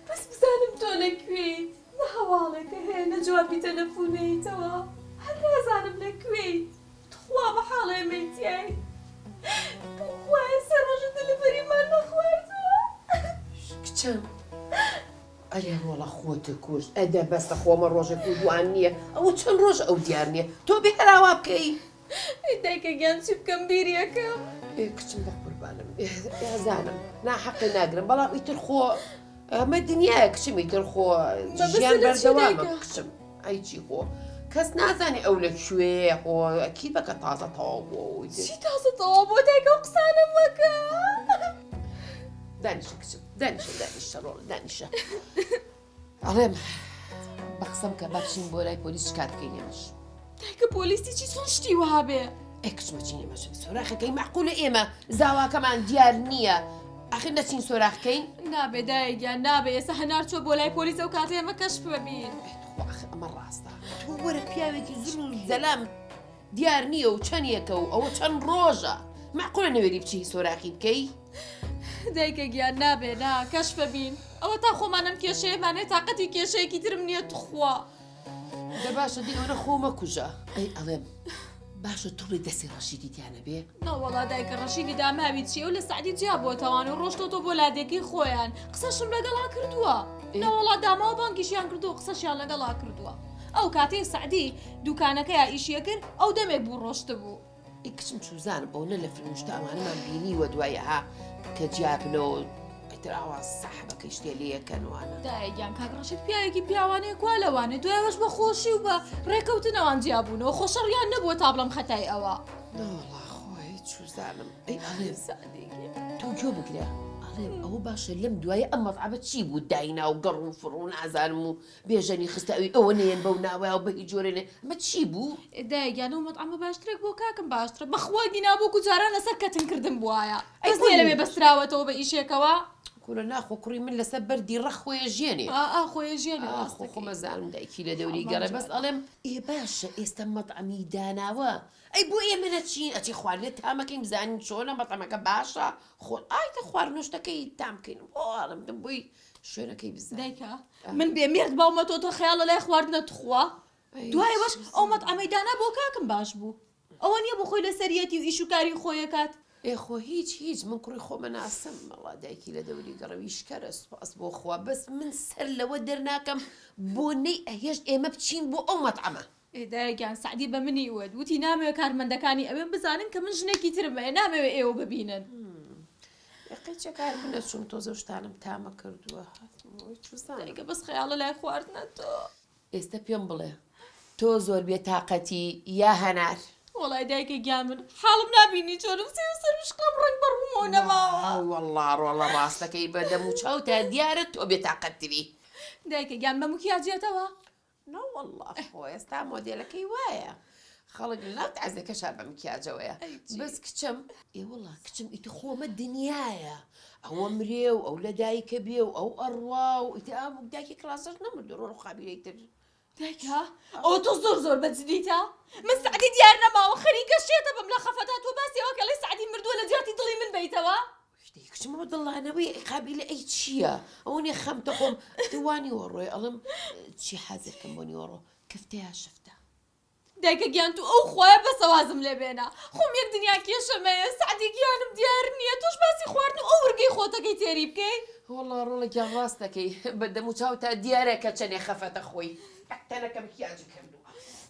بەس بزانم تۆ لەکوێیت، نە هەواڵێکە هەیە نە جوابی تەلەفۆنەیتەوە، هەر نازانم لەکوێیت، تخوا بە حاڵێ مەیتیای بخوایە سەر ڕۆژە دەلەڤەریمان نەخواردووە. کچم ئەرێ ڕۆڵە خۆتە کوش ئەدە بەستە خۆمە ڕۆژێک و دوان نییە ئەوە چەند ڕۆژ ئەو دیار نییە تۆ بێ هەراوا بکەی. دایکە گیان چی بکەم بیریەکەم؟ کچم بە قوربانم ئێزانم ناحەقی ناگرم بەڵام ئیتر خۆ ئەمە دنیاە کچم ئیتر خۆ ژیان بەردەوامە کچم ئەیچی خۆ کەس نازانێ ئەو لەکوێ خۆ ئەکی بەکە تازە تەواو بۆ چی تازە تەواو بۆ دایکە و قسانم مەکە. دانیشە کچم دانیشە ڕۆڵ دانیشە ئەڵێم بە قسەم کە بچین بۆ لای پۆلیس شکات بکەین ئێمەش. دایکە پۆلیسی چی چۆن شتی وها بێ؟ کچمە چین ئێمەش سۆراخەکەی معقولە ئێمە زاواکەمان دیار نییە ئاخر نەچین سۆراخکەین؟ نابێ دایکیان نابێ ئێستا هەنار چۆ بۆ لای پۆلیس ئەو کاتە ئێمە کەشف ببین. ئەمە ڕاستە تۆ وەرە پیاوێکی زوڵ و زەلام دیار نییە و چەندیەکە و ئەوە چەند ڕۆژە معقولە نەوێری بچی سۆراخی بکەی؟ دایکە گیان نابێ نا کەشف ببین ئەوە تا خۆمانم کێشەیەمانێ تااقەتی کێشەیەکی ترم نییە توخوا. دە باشە دیوەرە خۆمە کوژە ئەی ئەڵێم باشە توڕی دەستی ڕەشیدی دیانە بێ؟ نەوەڵا دایکە ڕەشیدی داماوی چیە و لە سعدی جیا بۆتەوان و ڕۆشتۆ بۆ لادێکی خۆیان قسەشم لەگەڵا کردووە. نەوەڵا داماوە بانکیشیان کردو و قسەشیان لەگەڵا کردووە. ئەو کاتەی سعدی دوکانەکەی ئیشیە کرد ئەو دەمێک بوو ڕۆشتە بوو. ئی کچم چوزانم بۆ نە لە فرمشتە ئەمانەمان بینیوە دوایە ها کە جیابنەوە ئەتر ئاوا ساحبەکەی شتێ لێیەکەنوانە. دایگیان کاکڕەشید پیاوێکی پیاوانەیە کوا لەوانێ دوایەوەش بە خۆشی و بە ڕێکەوتنەوان جیابوونەوە خۆشەڕیان نەبووە تا بڵم خەتای ئەوە. نەوەڵا خۆی چوزانم ئەی ئەڵێم سعدێکی تۆ گوێ بگرە ئەڵێم ئەوە باشە لەم دوایە ئەم مەتعەبە چی بوو داینا و گەڕ و فڕ و نازانم و بێژەنی خستە ئەوی ئەوە نێن بەو ناوای و بە هیچ جۆرێنێ ئەمە چی بوو؟ دایگیان و مەتعەمە باشترێک بۆ کاکم باشترە بەخوا دینابوو و جاران لەسەر کەتن کردن بووایە کەس نییە لەوێ بەستراوەتەوە بە ئیشێکەوە. کورە ناخۆ کوڕی من لەسەر بەردی ڕەخ خۆیە ژێنێ خۆی ژێنێ خۆمە زانم دایکی لە دەوری گەڕێ بەس ئەڵێم ئێ باشە ئێستا مەتعەمی داناوە ئەی بۆ ئێمە نەچین ئەچی خواردنێت تامەکەین بزانین چۆنە مەتعەمەکە باشە خۆ ئایتە خواردنوشتەکەی تام بکەین ئەڵم دم بۆی شوێنەکەی بزان. دایکە من بێمێرد باومەتۆ تۆ خەیاڵە لای خواردنە توخوا دوای باش ئەو مەتعەمەی دانا بۆ کاکم باش بوو ئەوە نییە بۆ خۆی لە سەریەتی و ئیش و کاری خۆیەکات. خۆ هیچ من کوڕی خۆمە ناسم مەڵا دایکی لە دەوری گەڕەویش کەرە سوپاس بۆ خوا بەس من سەر لەوە دەرناکەم بۆ نەی ئەهێشت ئێمە بچین بۆ ئەو مەتعەمە. دایگیان سعدی بە منی وت وتی نامەوێت کارمەندەکانی ئەوێ بزانن کە من ژنێکی ترمەیە نامەوێت ئێوە ببینن. قیچە کار بنە چوم تۆزە شتانم تامە کردووە دایکە بەس خەیاڵە لای خواردنە تۆ. ئێستا پێم بڵێ تۆ زۆر بێتاقەتی یا هەنار؟ وڵای دایکە گیان من حاڵم نبینی چۆنم سەرشقم ڕنگ بەڕوومەوە نەماوە. وەڵڵا ڕۆڵە ڕاستەکەی بەدەم و چاوتە دیارە تۆ بێتاقەتتری. دایکە گیان بە مکیاجێتەوە؟ نەوەڵڵا خۆ ئێستا مۆدێلەکەی وایە خەڵک لەناو تەعزیەکەشا بە مکیاجەوەیە بەس کچم وەڵا کچم ئیتر خۆمە دنیایە ئەوە مرێ و ئەو لە دایکە بێ و ئەو ئەڕوا و ئیتر دایکی کلاسەش نەمردو ڕۆ خابیرەیتر. دایکە ئەوە تۆ زۆر بەجدیتە من سعدی دیار نەماوە خەریکە شێتە بم لە خەفەتا تۆ باسی ئەوە کەڵی سعدی مردووە لە جیاتی دڵی من بیتەوە. کچمە دڵانەوەی قابلە ئەی چییە ئەوە نێ خەمتە خۆم دوانی وەڕۆی ئەڵم چی حەزەکەم بۆ نیوەڕۆ کفتەیە شفتە. دایکە گیان تو ئەو خۆیە بەسەوازم لێ بێنە خۆم یەک دنیا کێشەمەیە سعدی گیانم دیار نییە تۆش باسی خواردن ئەو ورگەی خۆتەکەی تێری بکەی. وەڵڵا ڕۆڵێکیان ڕاستەکەی بەدەم و چاو تا دیارە کە چەندێ خەفەتە خۆی تەنەکەم کیاج کردو.